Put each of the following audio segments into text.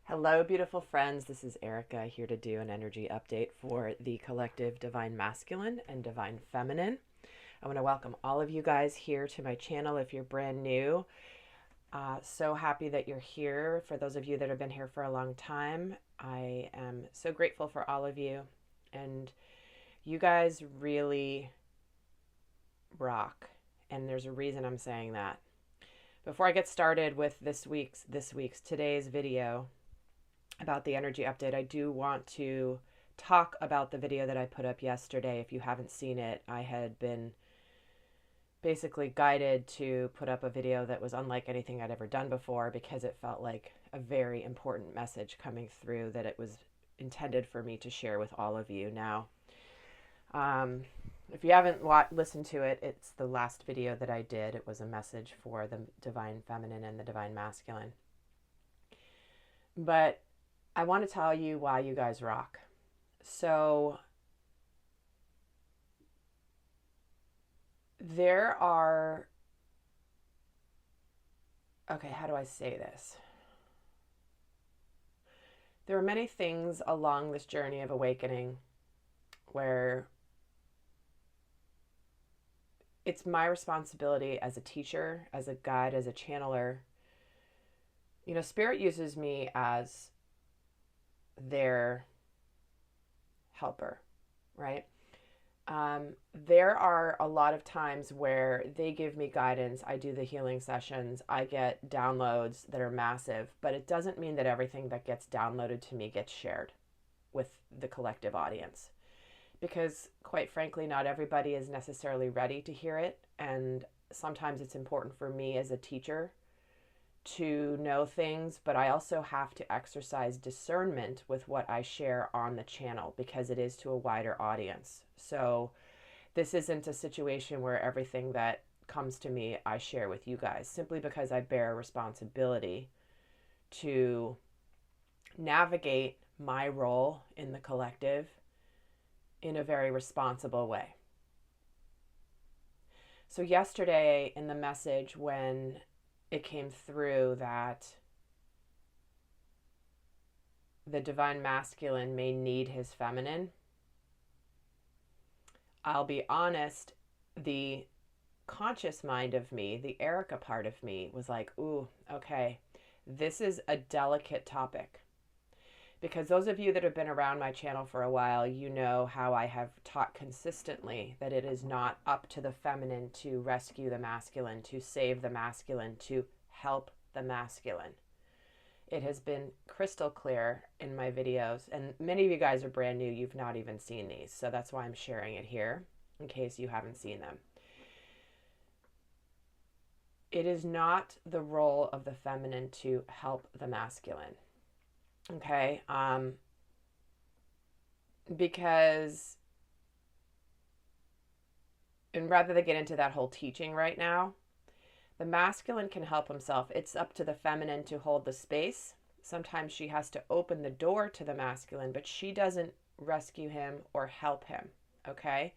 Hello, beautiful friends. This is Erika here to do an energy update for the collective Divine Masculine and Divine Feminine. I want to welcome all of you guys here to my channel if you're brand new. So happy that you're here. For those of you that have been here for a long time, I am so grateful for all of you. And you guys really rock. And there's a reason I'm saying that. Before I get started with today's video about the energy update, I do want to talk about the video that I put up yesterday. If you haven't seen it, I had been basically guided to put up a video that was unlike anything I'd ever done before because it felt like a very important message coming through that it was intended for me to share with all of you. Now, if you haven't listened to it, it's the last video that I did. It was a message for the Divine Feminine and the Divine Masculine. But I want to tell you why you guys rock. So there are, okay, how do I say this? There are many things along this journey of awakening where it's my responsibility as a teacher, as a guide, as a channeler. You know, Spirit uses me as their helper, right? There are a lot of times where they give me guidance. I do the healing sessions. I get downloads that are massive, but it doesn't mean that everything that gets downloaded to me gets shared with the collective audience. Because quite frankly, not everybody is necessarily ready to hear it. And sometimes it's important for me as a teacher to know things, but I also have to exercise discernment with what I share on the channel because it is to a wider audience. So this isn't a situation where everything that comes to me I share with you guys, simply because I bear a responsibility to navigate my role in the collective in a very responsible way. So yesterday in the message, when it came through that the Divine Masculine may need his feminine, I'll be honest, the conscious mind of me, the Erika part of me, was like, ooh, okay, this is a delicate topic. Because those of you that have been around my channel for a while, you know how I have taught consistently that it is not up to the feminine to rescue the masculine, to save the masculine, to help the masculine. It has been crystal clear in my videos, and many of you guys are brand new. You've not even seen these, so that's why I'm sharing it here in case you haven't seen them. It is not the role of the feminine to help the masculine. Okay, because, and rather than get into that whole teaching right now, the masculine can help himself. It's up to the feminine to hold the space. Sometimes she has to open the door to the masculine, but she doesn't rescue him or help him, okay?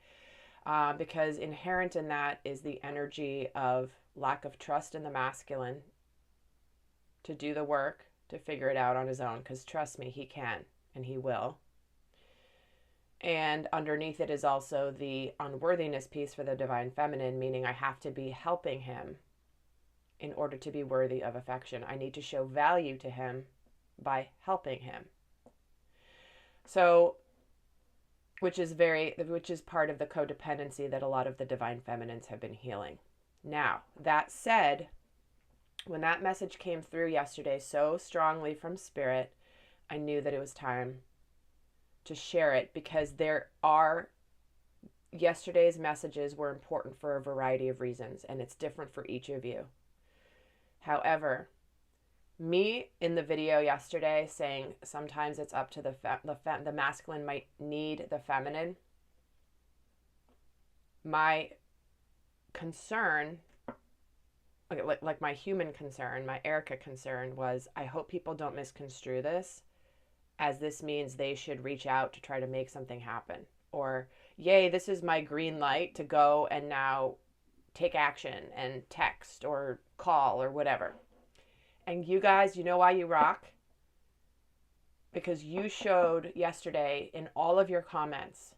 Because inherent in that is the energy of lack of trust in the masculine to do the work, to figure it out on his own, because trust me, he can and he will. And underneath it is also the unworthiness piece for the Divine Feminine, meaning I have to be helping him in order to be worthy of affection. I need to show value to him by helping him. So, which is part of the codependency that a lot of the Divine Feminines have been healing. Now, that said, when that message came through yesterday so strongly from Spirit, I knew that it was time to share it because yesterday's messages were important for a variety of reasons, and it's different for each of you. However, me in the video yesterday saying sometimes it's up to the masculine might need the feminine, my concern, like my human concern, my Erika concern was, I hope people don't misconstrue this as this means they should reach out to try to make something happen. Or, yay, this is my green light to go and now take action and text or call or whatever. And you guys, you know why you rock? because you showed yesterday in all of your comments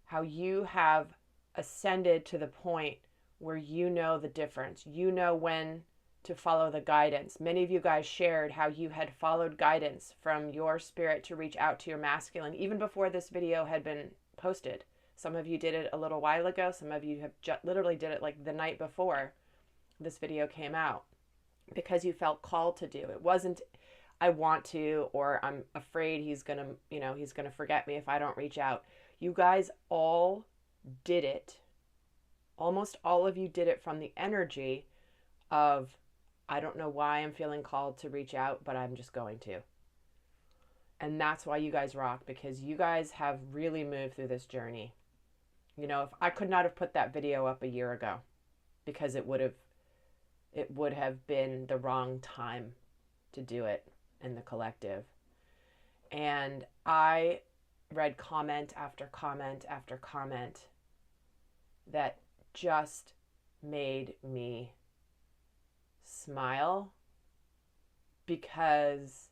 how you have ascended to the point where you know the difference. You know when to follow the guidance. Many of you guys shared how you had followed guidance from your spirit to reach out to your masculine even before this video had been posted. Some of you did it a little while ago. Some of you have literally did it like the night before this video came out because you felt called to do. It wasn't, I want to, or I'm afraid he's going to, he's going to forget me if I don't reach out. You guys all did it. Almost all of you did it from the energy of, I don't know why I'm feeling called to reach out, but I'm just going to. And that's why you guys rock, because you guys have really moved through this journey. If I could not have put that video up a year ago, because it would have been the wrong time to do it in the collective. And I read comment after comment after comment that just made me smile, because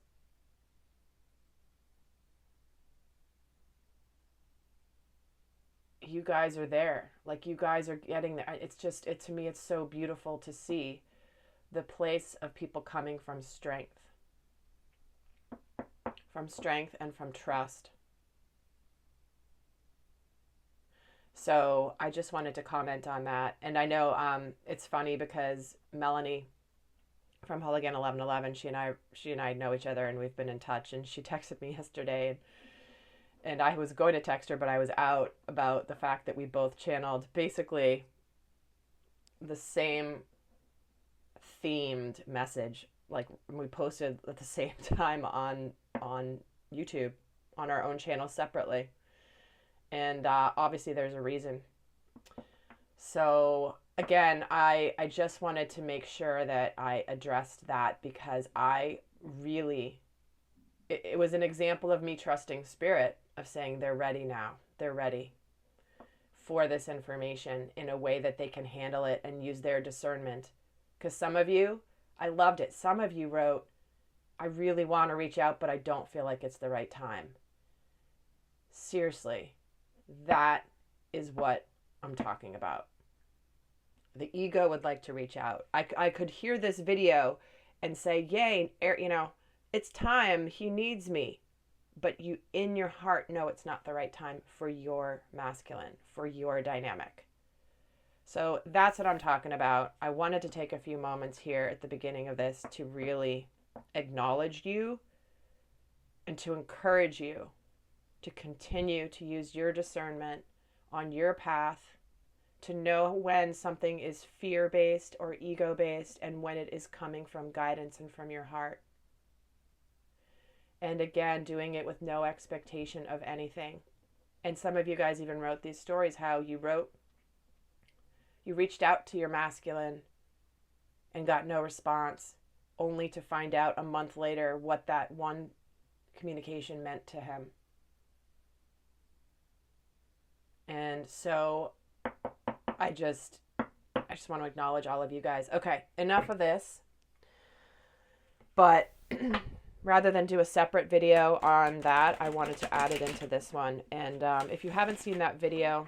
you guys are there. Like, you guys are getting there. It's just, to me, it's so beautiful to see the place of people coming from strength and from trust. So I just wanted to comment on that. And I know it's funny because Melanie from Hooligan 1111, she and I know each other, and we've been in touch, and she texted me yesterday, and I was going to text her, but I was out, about the fact that we both channeled basically the same themed message. Like, we posted at the same time on YouTube, on our own channel separately. And obviously there's a reason. So again, I just wanted to make sure that I addressed that, because I really, it was an example of me trusting spirit, of saying they're ready now. They're ready for this information in a way that they can handle it and use their discernment. Because some of you, I loved it. Some of you wrote, I really want to reach out, but I don't feel like it's the right time. Seriously, that is what I'm talking about. The ego would like to reach out. I could hear this video and say, yay, it's time, he needs me. But you, in your heart, know it's not the right time for your masculine, for your dynamic. So that's what I'm talking about. I wanted to take a few moments here at the beginning of this to really acknowledge you and to encourage you to continue to use your discernment on your path, to know when something is fear-based or ego-based and when it is coming from guidance and from your heart. And again, doing it with no expectation of anything. And some of you guys even wrote these stories, how you reached out to your masculine and got no response, only to find out a month later what that one communication meant to him. And so I just want to acknowledge all of you guys. Okay, enough of this. But rather than do a separate video on that, I wanted to add it into this one. And if you haven't seen that video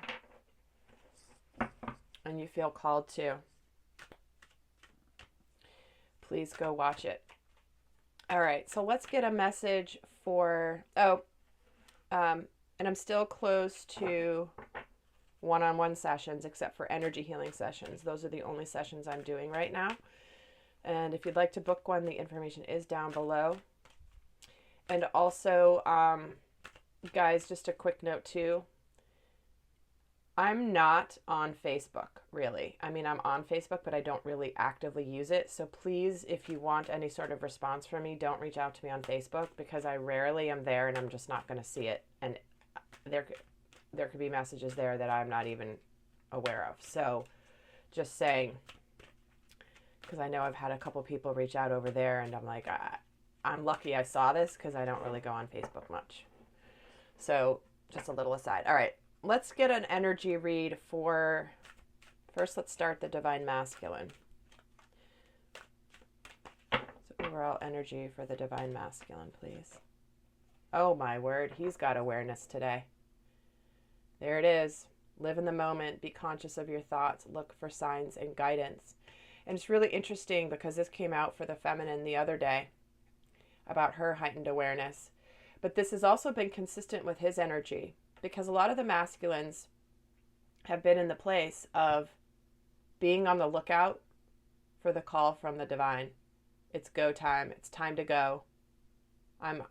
and you feel called to, please go watch it. All right, so let's get a message for, and I'm still close to one-on-one sessions, except for energy healing sessions. Those are the only sessions I'm doing right now. And if you'd like to book one, the information is down below. And also, guys, just a quick note too. I'm not on Facebook, really. I mean, I'm on Facebook, but I don't really actively use it. So please, if you want any sort of response from me, don't reach out to me on Facebook, because I rarely am there and I'm just not going to see it. And there could be messages there that I'm not even aware of. So just saying, because I know I've had a couple people reach out over there, and I'm like, I'm lucky I saw this, because I don't really go on Facebook much. So just a little aside. All right, let's get an energy read for, first let's start the Divine Masculine. So Overall energy for the divine masculine, please. Oh my word, he's got awareness today. There it is. Live in the moment. Be conscious of your thoughts. Look for signs and guidance. And it's really interesting because this came out for the feminine the other day about her heightened awareness. But this has also been consistent with his energy because a lot of the masculines have been in the place of being on the lookout for the call from the divine. It's go time. It's time to go. I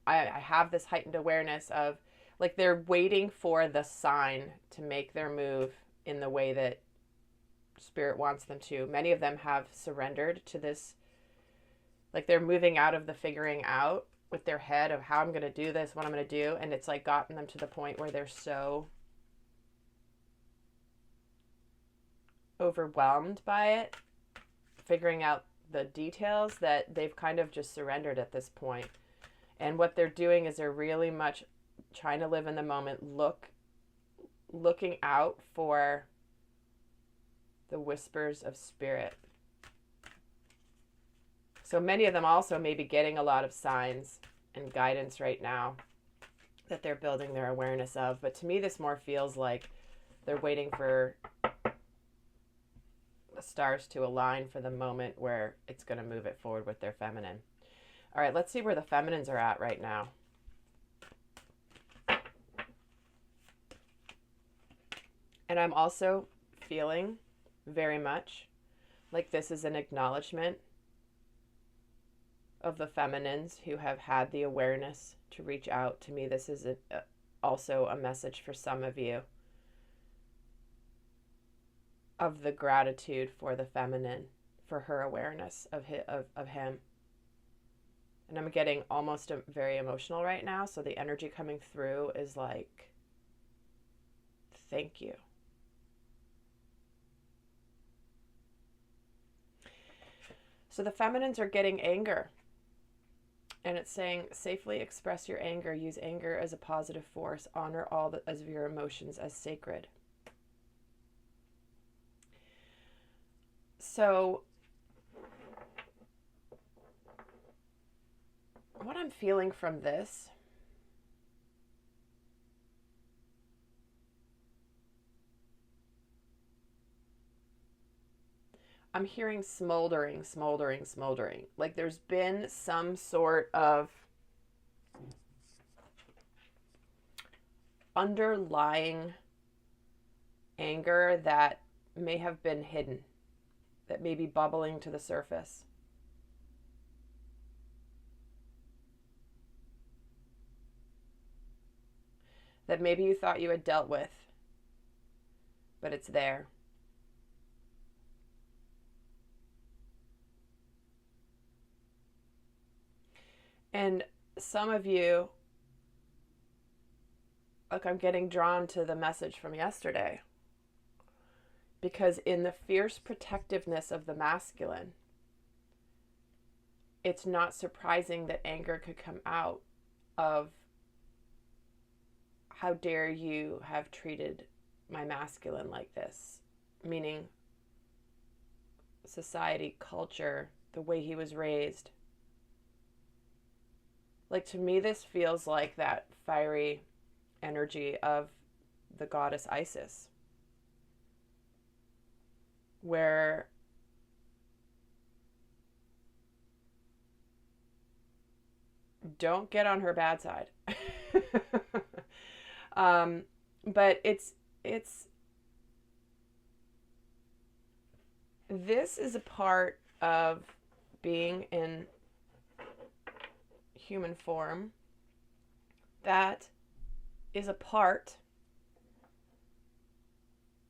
have this heightened awareness of, like, they're waiting for the sign to make their move in the way that Spirit wants them to. Many of them have surrendered to this, like they're moving out of the figuring out with their head of how I'm going to do this, what I'm going to do. And it's like gotten them to the point where they're so overwhelmed by it, figuring out the details, that they've kind of just surrendered at this point. And what they're doing is they're really much trying to live in the moment, looking out for the whispers of Spirit. So many of them also may be getting a lot of signs and guidance right now that they're building their awareness of. But to me, this more feels like they're waiting for the stars to align for the moment where it's going to move it forward with their feminine. All right, let's see where the feminines are at right now. And I'm also feeling very much like this is an acknowledgement of the feminines who have had the awareness to reach out. To me, this is also a message for some of you of the gratitude for the feminine, for her awareness of him. And I'm getting almost very emotional right now. So the energy coming through is like, thank you. So the feminines are getting anger. And it's saying, safely express your anger. Use anger as a positive force. Honor all of your emotions as sacred. So what I'm feeling from this I'm hearing smoldering. Like there's been some sort of underlying anger that may have been hidden, that may be bubbling to the surface. That maybe you thought you had dealt with, but it's there. And some of you, like, I'm getting drawn to the message from yesterday, because in the fierce protectiveness of the masculine, it's not surprising that anger could come out of, how dare you have treated my masculine like this? Meaning society, culture, the way he was raised. Like, to me, this feels like that fiery energy of the goddess Isis, where don't get on her bad side. But it's this is a part of being in human form that is a part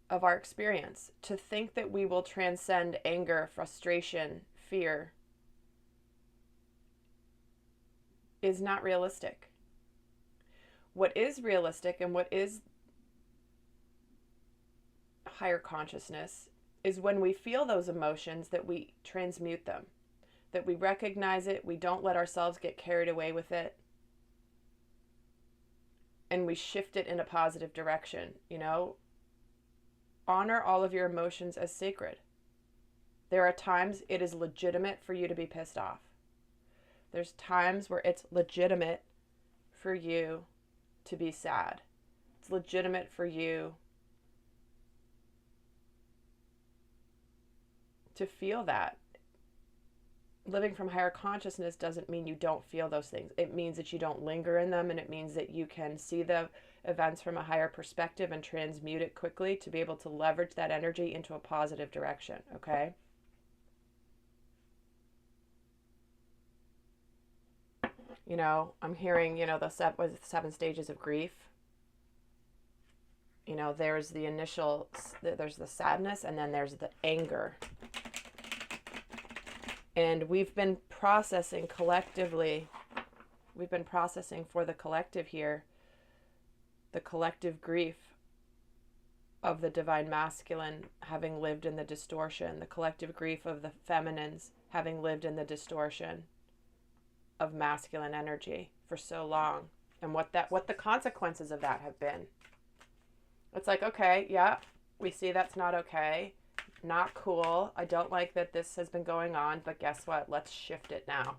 of our experience. To think that we will transcend anger, frustration, fear is not realistic. What is realistic and what is higher consciousness is when we feel those emotions, that we transmute them, that we recognize it, we don't let ourselves get carried away with it, and we shift it in a positive direction. You know, honor all of your emotions as sacred. There are times it is legitimate for you to be pissed off. There's times where it's legitimate for you to be sad. It's legitimate for you to feel that. Living from higher consciousness doesn't mean you don't feel those things. It means that you don't linger in them, and it means that you can see the events from a higher perspective and transmute it quickly to be able to leverage that energy into a positive direction, okay? You know, I'm hearing, you know, the 7 stages of grief. You know, there's the initial, there's the sadness, and then there's the anger. And we've been processing collectively, we've been processing for the collective here, the collective grief of the divine masculine having lived in the distortion, the collective grief of the feminines having lived in the distortion of masculine energy for so long, and what the consequences of that have been. It's like, okay, yeah, we see that's not okay. Not cool. I don't like that this has been going on, but guess what? Let's shift it now.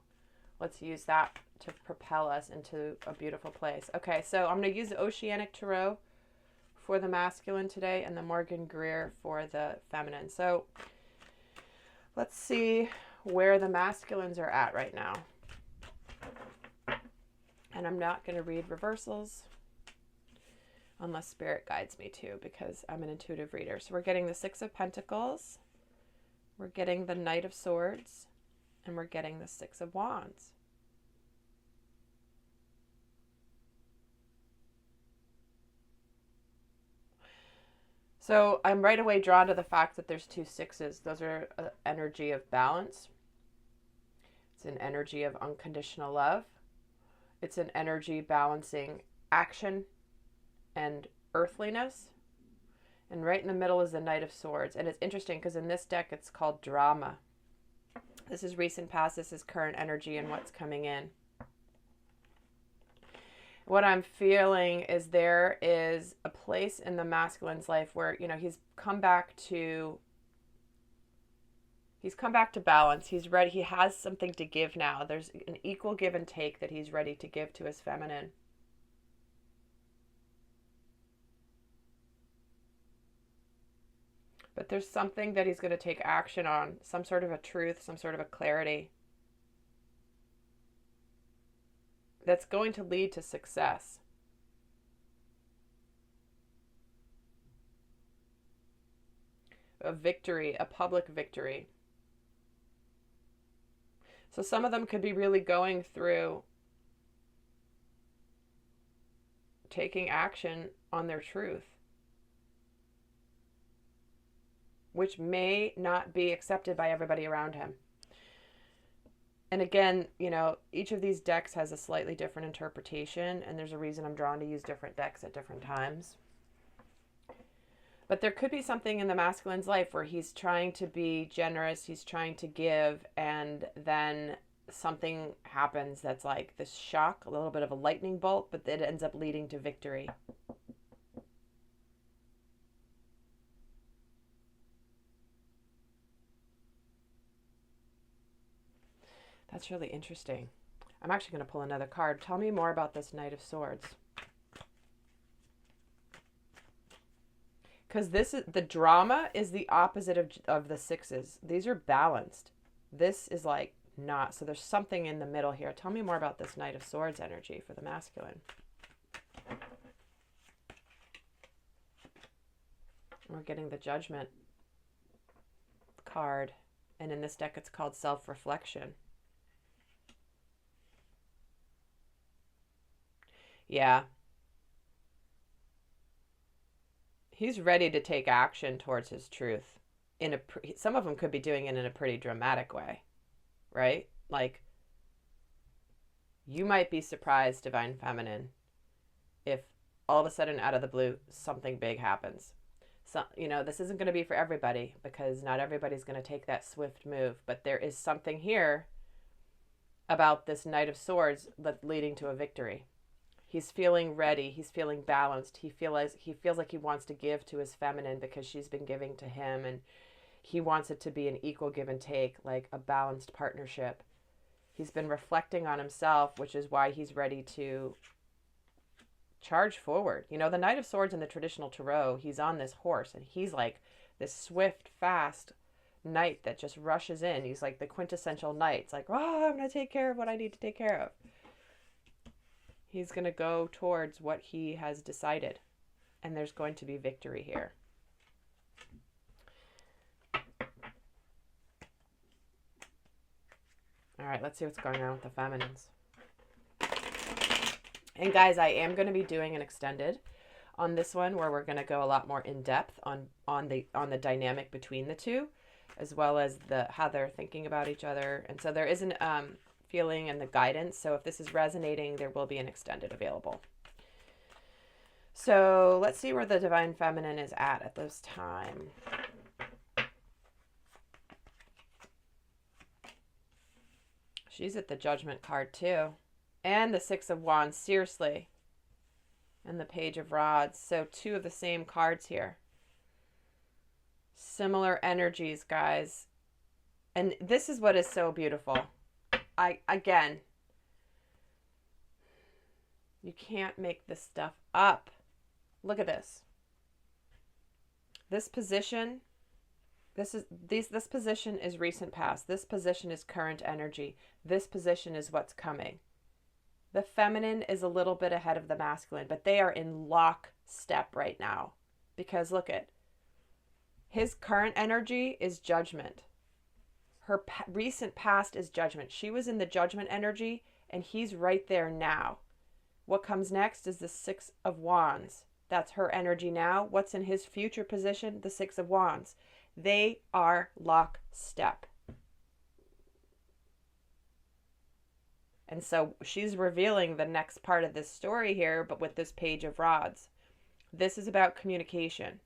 Let's use that to propel us into a beautiful place. Okay, so I'm going to use the Oceanic Tarot for the masculine today and the Morgan Greer for the feminine. So let's see where the masculines are at right now. And I'm not going to read reversals unless Spirit guides me to, because I'm an intuitive reader. So we're getting the 6 of Pentacles, we're getting the Knight of Swords, and we're getting the 6 of Wands. So I'm right away drawn to the fact that there's 2 6s. Those are an energy of balance. It's an energy of unconditional love. It's an energy balancing action and earthliness. And right in the middle is the Knight of Swords. And it's interesting because in this deck it's called drama. This is recent past, this is current energy and what's coming in. What I'm feeling is there is a place in the masculine's life where, you know, he's come back to balance. He's ready. He has something to give now. There's an equal give and take that he's ready to give to his feminine. But there's something that he's going to take action on, some sort of a truth, some sort of a clarity that's going to lead to success. A victory, a public victory. So some of them could be really going through taking action on their truth, which may not be accepted by everybody around him. And again, you know, each of these decks has a slightly different interpretation, and there's a reason I'm drawn to use different decks at different times. But there could be something in the masculine's life where he's trying to be generous, he's trying to give, and then something happens that's like this shock, a little bit of a lightning bolt, but it ends up leading to victory. That's really interesting. I'm actually going to pull another card. Tell me more about this Knight of Swords. Because this is the drama is the opposite of the 6s. These are balanced. This is like not. So there's something in the middle here. Tell me more about this Knight of Swords energy for the masculine. We're getting the Judgment card. And in this deck, it's called Self-Reflection. Yeah. He's ready to take action towards his truth. Some of them could be doing it in a pretty dramatic way, right? Like, you might be surprised, Divine Feminine, if all of a sudden out of the blue, something big happens. So, you know, this isn't going to be for everybody because not everybody's going to take that swift move, but there is something here about this Knight of Swords that's leading to a victory. He's feeling ready. He's feeling balanced. He feels like he wants to give to his feminine because she's been giving to him, and he wants it to be an equal give and take, like a balanced partnership. He's been reflecting on himself, which is why he's ready to charge forward. You know, the Knight of Swords in the traditional tarot, he's on this horse and he's like this swift, fast knight that just rushes in. He's like the quintessential knight. It's like, oh, I'm going to take care of what I need to take care of. He's going to go towards what he has decided. And there's going to be victory here. All right, let's see what's going on with the feminines. And guys, I am going to be doing an extended on this one where we're going to go a lot more in depth on the dynamic between the two, as well as how they're thinking about each other. And so there is an feeling and the guidance. So if this is resonating, there will be an extended available. So let's see where the Divine Feminine is at this time. She's at the Judgment card too. And the Six of Wands, seriously. And the Page of Rods. So two of the same cards here. Similar energies, guys. And this is what is so beautiful. Again, you can't make this stuff up. Look at this. This position, this position is recent past. This position is current energy. This position is what's coming. The feminine is a little bit ahead of the masculine, but they are in lockstep right now. Because look at, his current energy is judgment. Her recent past is judgment. She was in the judgment energy, and he's right there now. What comes next is the Six of Wands. That's her energy now. What's in his future position? The Six of Wands. They are lockstep. And so she's revealing the next part of this story here, but with this Page of Rods. This is about communication.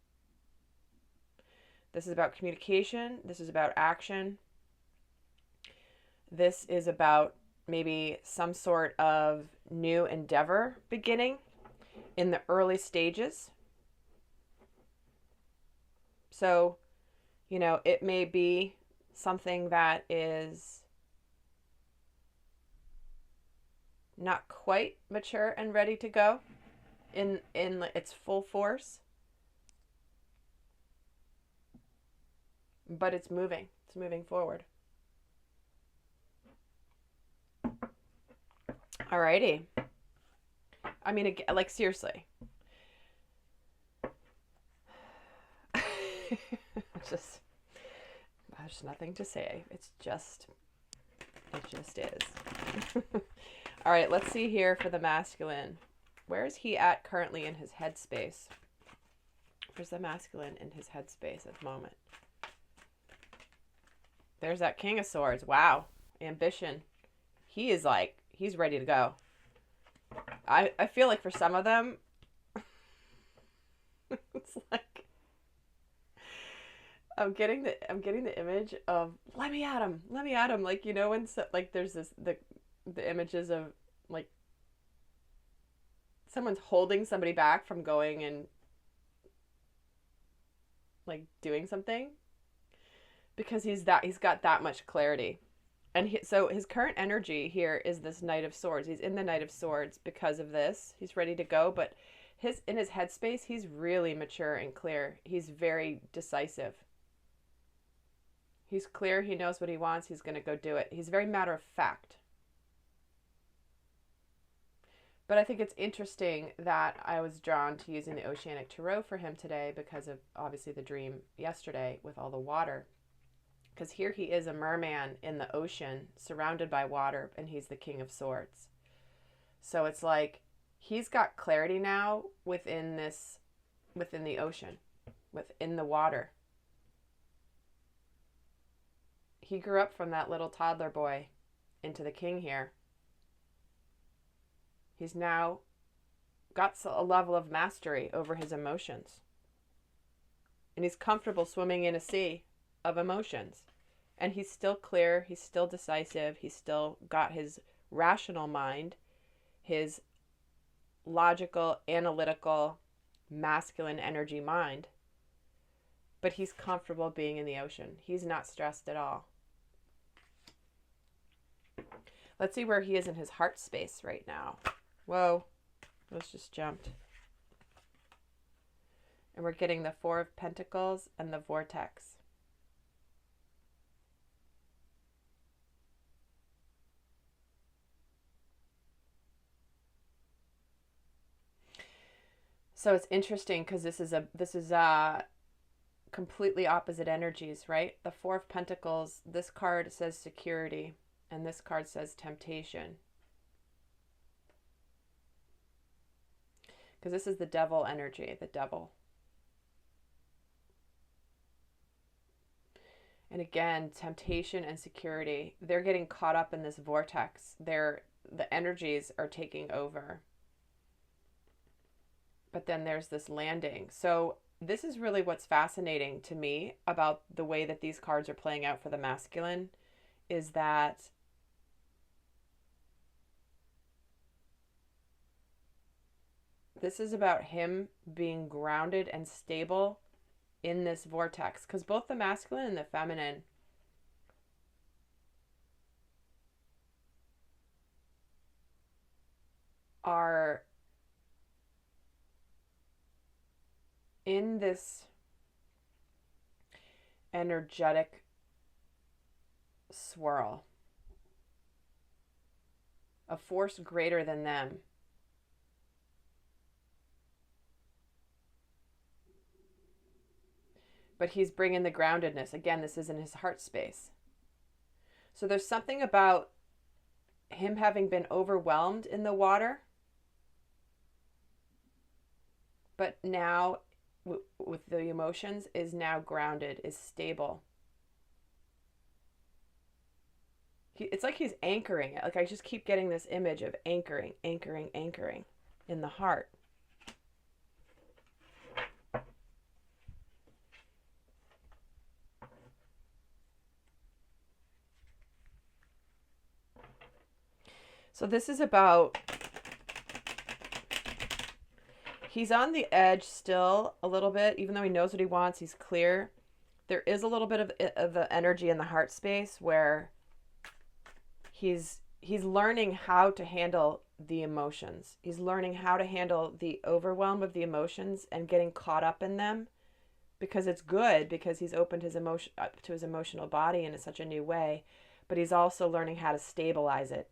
This is about communication. This is about action. This is about maybe some sort of new endeavor beginning in the early stages. So, you know, it may be something that is not quite mature and ready to go in its full force, but it's moving forward. Alrighty. I mean, like, seriously. There's nothing to say. It just is. All right, let's see here for the masculine. Where is he at currently in his headspace? Where's the masculine in his headspace at the moment? There's that King of Swords. Wow. Ambition. He is like, he's ready to go. I feel like for some of them, it's like, I'm getting the image of, let me at him. Like, you know, when like there's the images of like someone's holding somebody back from going and like doing something because he's got that much clarity. And so his current energy here is this Knight of Swords. He's in the Knight of Swords because of this. He's ready to go, but in his headspace, he's really mature and clear. He's very decisive. He's clear. He knows what he wants. He's going to go do it. He's very matter of fact. But I think it's interesting that I was drawn to using the Oceanic Tarot for him today because of obviously the dream yesterday with all the water. Because here he is, a merman in the ocean, surrounded by water, and he's the King of Swords. So it's like he's got clarity now within the ocean, within the water. He grew up from that little toddler boy into the king here. He's now got a level of mastery over his emotions. And he's comfortable swimming in a sea of emotions. And he's still clear, he's still decisive, he's still got his rational mind, his logical, analytical, masculine energy mind. But he's comfortable being in the ocean. He's not stressed at all. Let's see where he is in his heart space right now. Whoa, those just jumped. And we're getting the Four of Pentacles and the Vortex. So it's interesting because this is completely opposite energies, right? The Four of Pentacles, this card says security, and this card says temptation. Because this is the devil energy, the devil. And again, temptation and security, they're getting caught up in this vortex. The energies are taking over. But then there's this landing. So this is really what's fascinating to me about the way that these cards are playing out for the masculine, is that this is about him being grounded and stable in this vortex. Because both the masculine and the feminine are in this energetic swirl, a force greater than them. But he's bringing the groundedness. Again, this is in his heart space. So there's something about him having been overwhelmed in the water, but now with the emotions is now grounded, is stable. It's like he's anchoring it. Like I just keep getting this image of anchoring, anchoring, anchoring in the heart. So this is about, he's on the edge still a little bit, even though he knows what he wants, he's clear. There is a little bit of the energy in the heart space where he's learning how to handle the emotions. He's learning how to handle the overwhelm of the emotions and getting caught up in them, because it's good, because he's opened his emotion up to his emotional body in such a new way, but he's also learning how to stabilize it.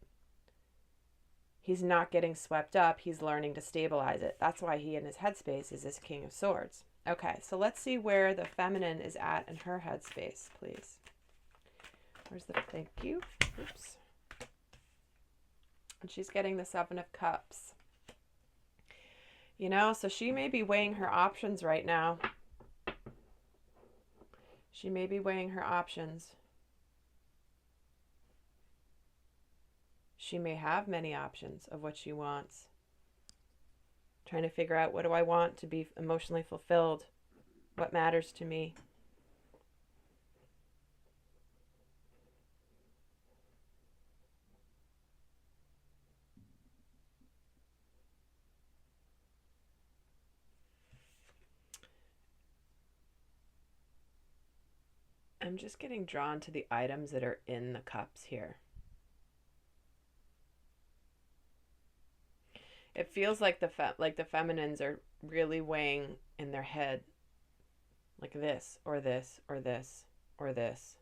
He's not getting swept up. He's learning to stabilize it. That's why he in his headspace is this King of Swords. Okay, so let's see where the feminine is at in her headspace, please. Where's the, thank you. Oops. And she's getting the Seven of Cups. You know, so she may be weighing her options right now. She may be weighing her options. She may have many options of what she wants. Trying to figure out, what do I want to be emotionally fulfilled? What matters to me? I'm just getting drawn to the items that are in the cups here. It feels like the feminines are really weighing in their head, like this or this or this or this,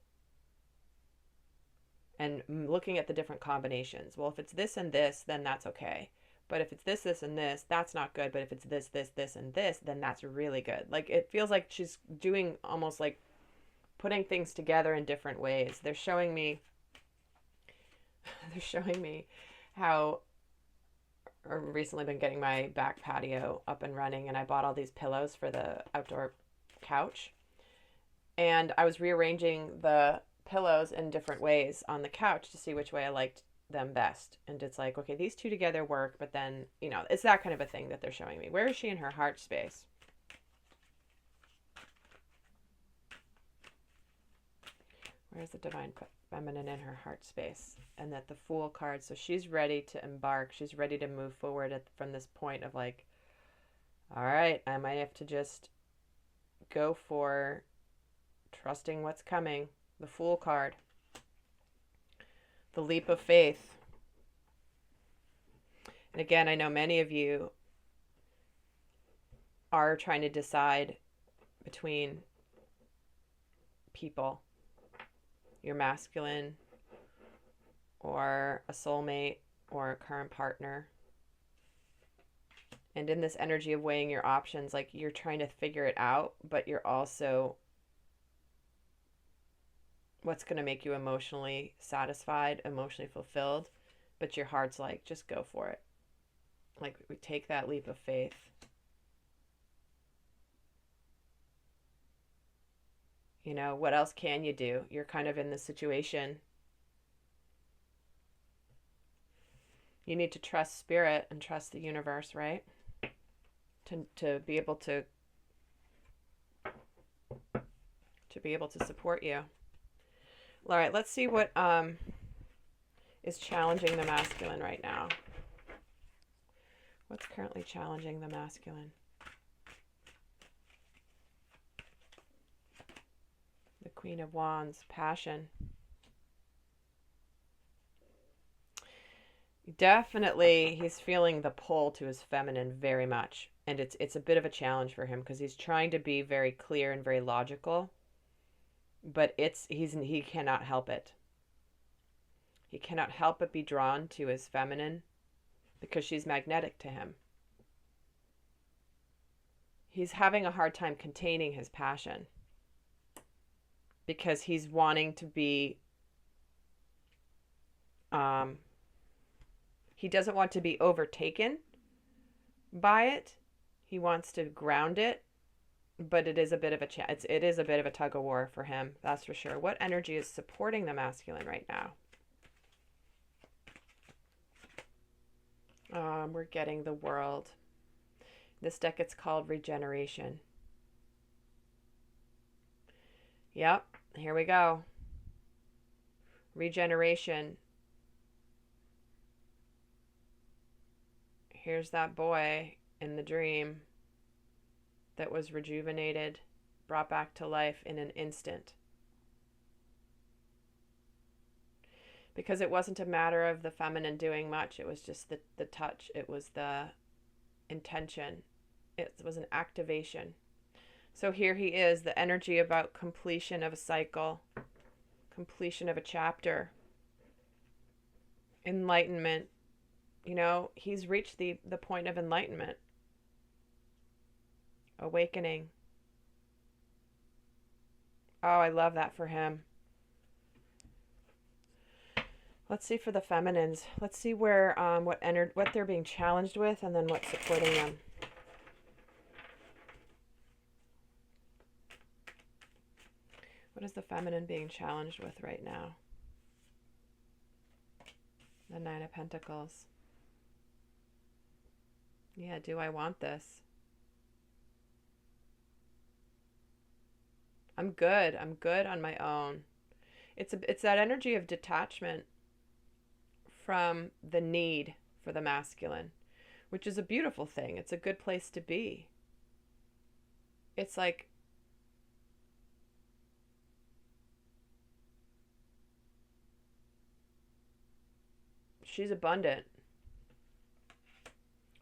and looking at the different combinations. Well, if it's this and this, then that's okay. But if it's this, this, and this, that's not good. But if it's this, this, this, and this, then that's really good. Like, it feels like she's doing almost like putting things together in different ways. They're showing me how I've recently been getting my back patio up and running, and I bought all these pillows for the outdoor couch. And I was rearranging the pillows in different ways on the couch to see which way I liked them best. And it's like, okay, these two together work, but then, you know, it's that kind of a thing that they're showing me. Where is she in her heart space? Where's the divine feminine in her heart space? And that the Fool card, so she's ready to embark. She's ready to move forward from this point of like, all right, I might have to just go for trusting what's coming. The Fool card. The leap of faith. And again, I know many of you are trying to decide between people, your masculine or a soulmate or a current partner. And in this energy of weighing your options, like you're trying to figure it out, but you're also what's going to make you emotionally satisfied, emotionally fulfilled, but your heart's like, just go for it. Like, we take that leap of faith. You know, what else can you do? You're kind of in this situation. You need to trust spirit and trust the universe, right? To be able to support you. All right, let's see what is challenging the masculine right now. What's currently challenging the masculine? The Queen of Wands, passion. Definitely, he's feeling the pull to his feminine very much. And it's a bit of a challenge for him because he's trying to be very clear and very logical. But he cannot help it. He cannot help but be drawn to his feminine because she's magnetic to him. He's having a hard time containing his passion because he's wanting to be, he doesn't want to be overtaken by it. He wants to ground it, but it is a bit of it is a bit of a tug of war for him, that's for sure. What energy is supporting the masculine right now? We're getting the World. This deck, it's called Regeneration. Yep, here we go. Regeneration. Here's that boy in the dream that was rejuvenated, brought back to life in an instant. Because it wasn't a matter of the feminine doing much. It was just the touch. It was the intention. It was an activation. So here he is, the energy about completion of a cycle, completion of a chapter, enlightenment. You know, he's reached the point of enlightenment, awakening. Oh, I love that for him. Let's see for the feminines. Let's see where what they're being challenged with, and then what's supporting them. What is the feminine being challenged with right now? The Nine of Pentacles. Yeah, do I want this? I'm good. I'm good on my own. It's that energy of detachment from the need for the masculine, which is a beautiful thing. It's a good place to be. It's like she's abundant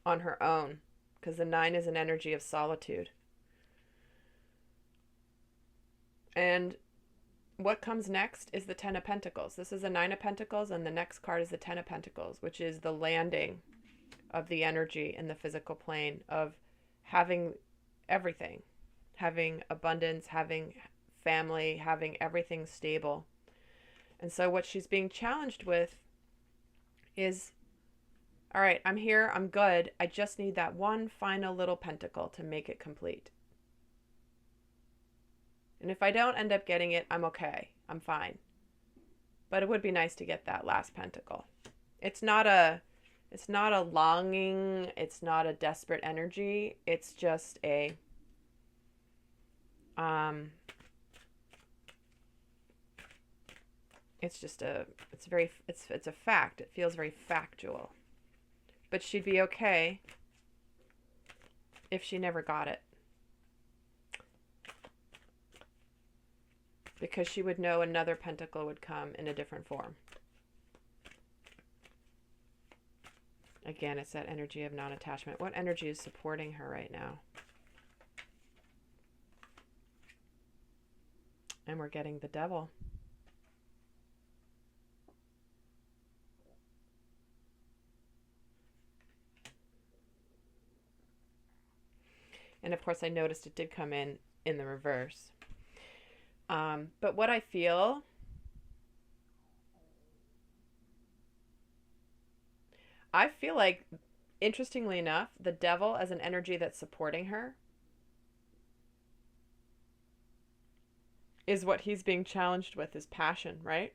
on her own because the 9 is an energy of solitude. And what comes next is the 10 of Pentacles. This is a 9 of Pentacles, and the next card is the 10 of Pentacles, which is the landing of the energy in the physical plane of having everything, having abundance, having family, having everything stable. And so what she's being challenged with is, all right, I'm here, I'm good. I just need that one final little pentacle to make it complete. And if I don't end up getting it, I'm okay. I'm fine. But it would be nice to get that last pentacle. It's not a longing, it's not a desperate energy. It's just a it's a fact. It feels very factual. But she'd be okay if she never got it. Because she would know another pentacle would come in a different form. Again, it's that energy of non-attachment. What energy is supporting her right now? And we're getting the devil. And of course, I noticed it did come in the reverse. But what I feel, like, interestingly enough, the devil as an energy that's supporting her is what he's being challenged with, is passion, right?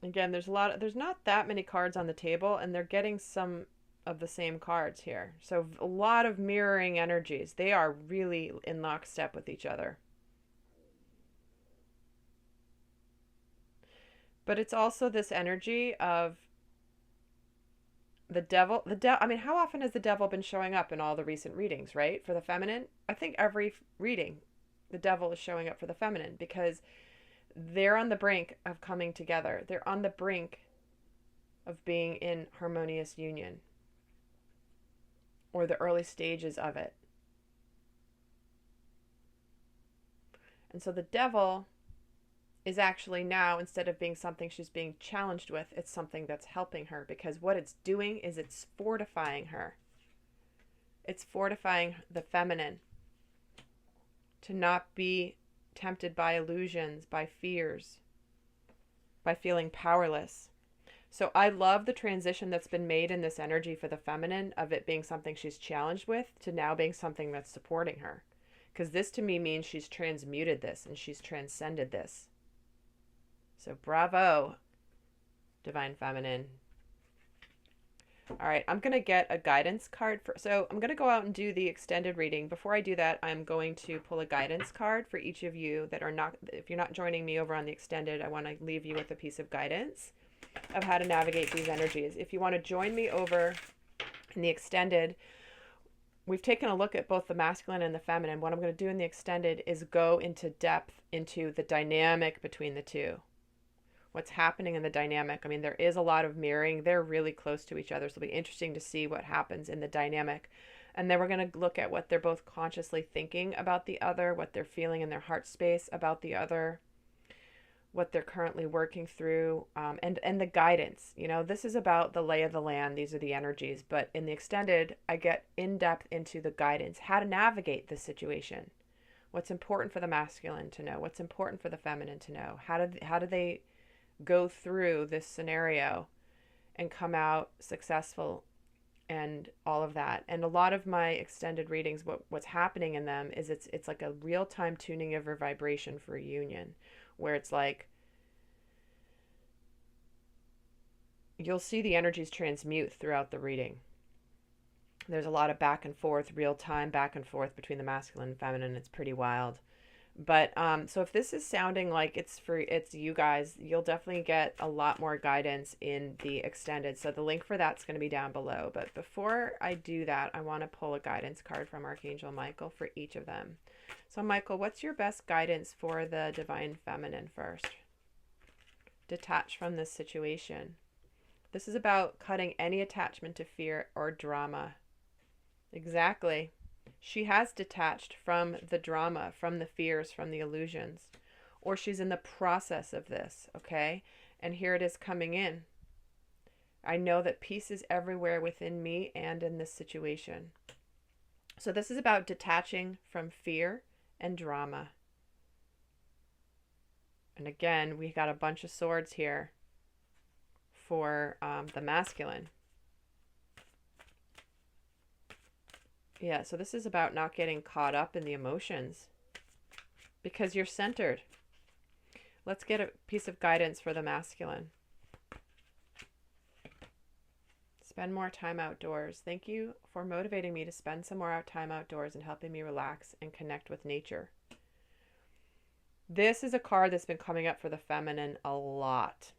Again, there's not that many cards on the table, and they're getting some of the same cards here. So a lot of mirroring energies. They are really in lockstep with each other. But it's also this energy of the devil. I mean, how often has the devil been showing up in all the recent readings, right? For the feminine? I think every reading, the devil is showing up for the feminine, because they're on the brink of coming together. They're on the brink of being in harmonious union, or the early stages of it. And so the devil is actually now, instead of being something she's being challenged with, it's something that's helping her, because what it's doing is it's fortifying her. It's fortifying the feminine to not be tempted by illusions, by fears, by feeling powerless. So I love the transition that's been made in this energy for the feminine, of it being something she's challenged with to now being something that's supporting her. Because this to me means she's transmuted this and she's transcended this. So bravo, Divine Feminine. All right, I'm going to get a guidance card. So I'm going to go out and do the extended reading. Before I do that, I'm going to pull a guidance card for each of you that are not, if you're not joining me over on the extended, I want to leave you with a piece of guidance of how to navigate these energies. If you want to join me over in the extended, we've taken a look at both the masculine and the feminine. What I'm going to do in the extended is go into depth into the dynamic between the two. What's happening in the dynamic. I mean, there is a lot of mirroring. They're really close to each other. So it'll be interesting to see what happens in the dynamic. And then we're going to look at what they're both consciously thinking about the other, what they're feeling in their heart space about the other, what they're currently working through, and the guidance. You know, this is about the lay of the land. These are the energies. But in the extended, I get in depth into the guidance, how to navigate this situation. What's important for the masculine to know? What's important for the feminine to know? How do they go through this scenario and come out successful, and all of that. And a lot of my extended readings, what's happening in them is it's like a real-time tuning of your vibration for a union, where it's like you'll see the energies transmute throughout the reading. There's a lot of back and forth, real-time back and forth between the masculine and feminine. It's pretty wild. But so if this is sounding like it's you guys, you'll definitely get a lot more guidance in the extended. So the link for that's going to be down below. But before I do that, I want to pull a guidance card from Archangel Michael for each of them. So Michael, what's your best guidance for the Divine Feminine first? Detach from this situation. This is about cutting any attachment to fear or drama. Exactly. She has detached from the drama, from the fears, from the illusions, or she's in the process of this, okay? And here it is coming in. I know that peace is everywhere within me and in this situation. So this is about detaching from fear and drama. And again, we got a bunch of swords here for the masculine. Yeah, so this is about not getting caught up in the emotions because you're centered. Let's get a piece of guidance for the masculine. Spend more time outdoors. Thank you for motivating me to spend some more time outdoors and helping me relax and connect with nature. This is a card that's been coming up for the feminine a lot.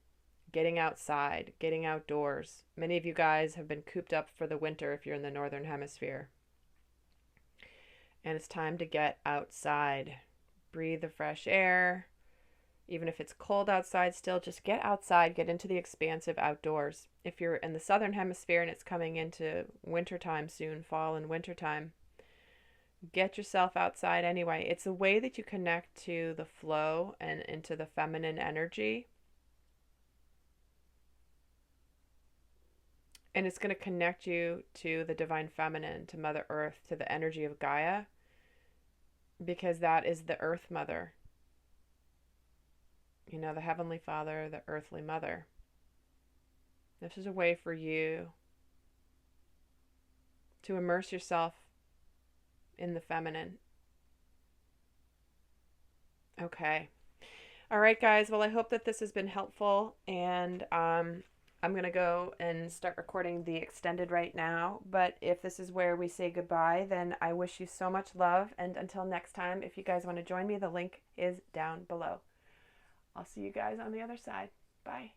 Getting outside, getting outdoors. Many of you guys have been cooped up for the winter if you're in the northern hemisphere. And it's time to get outside. Breathe the fresh air. Even if it's cold outside still, just get outside, get into the expansive outdoors. If you're in the southern hemisphere and it's coming into wintertime soon, fall and wintertime, get yourself outside anyway. It's a way that you connect to the flow and into the feminine energy. And it's going to connect you to the divine feminine, to Mother Earth, to the energy of Gaia, because that is the Earth Mother. You know, the Heavenly Father, the Earthly Mother. This is a way for you to immerse yourself in the feminine. Okay. All right, guys. Well, I hope that this has been helpful. And I'm going to go and start recording the extended right now. But if this is where we say goodbye, then I wish you so much love. And until next time, if you guys want to join me, the link is down below. I'll see you guys on the other side. Bye.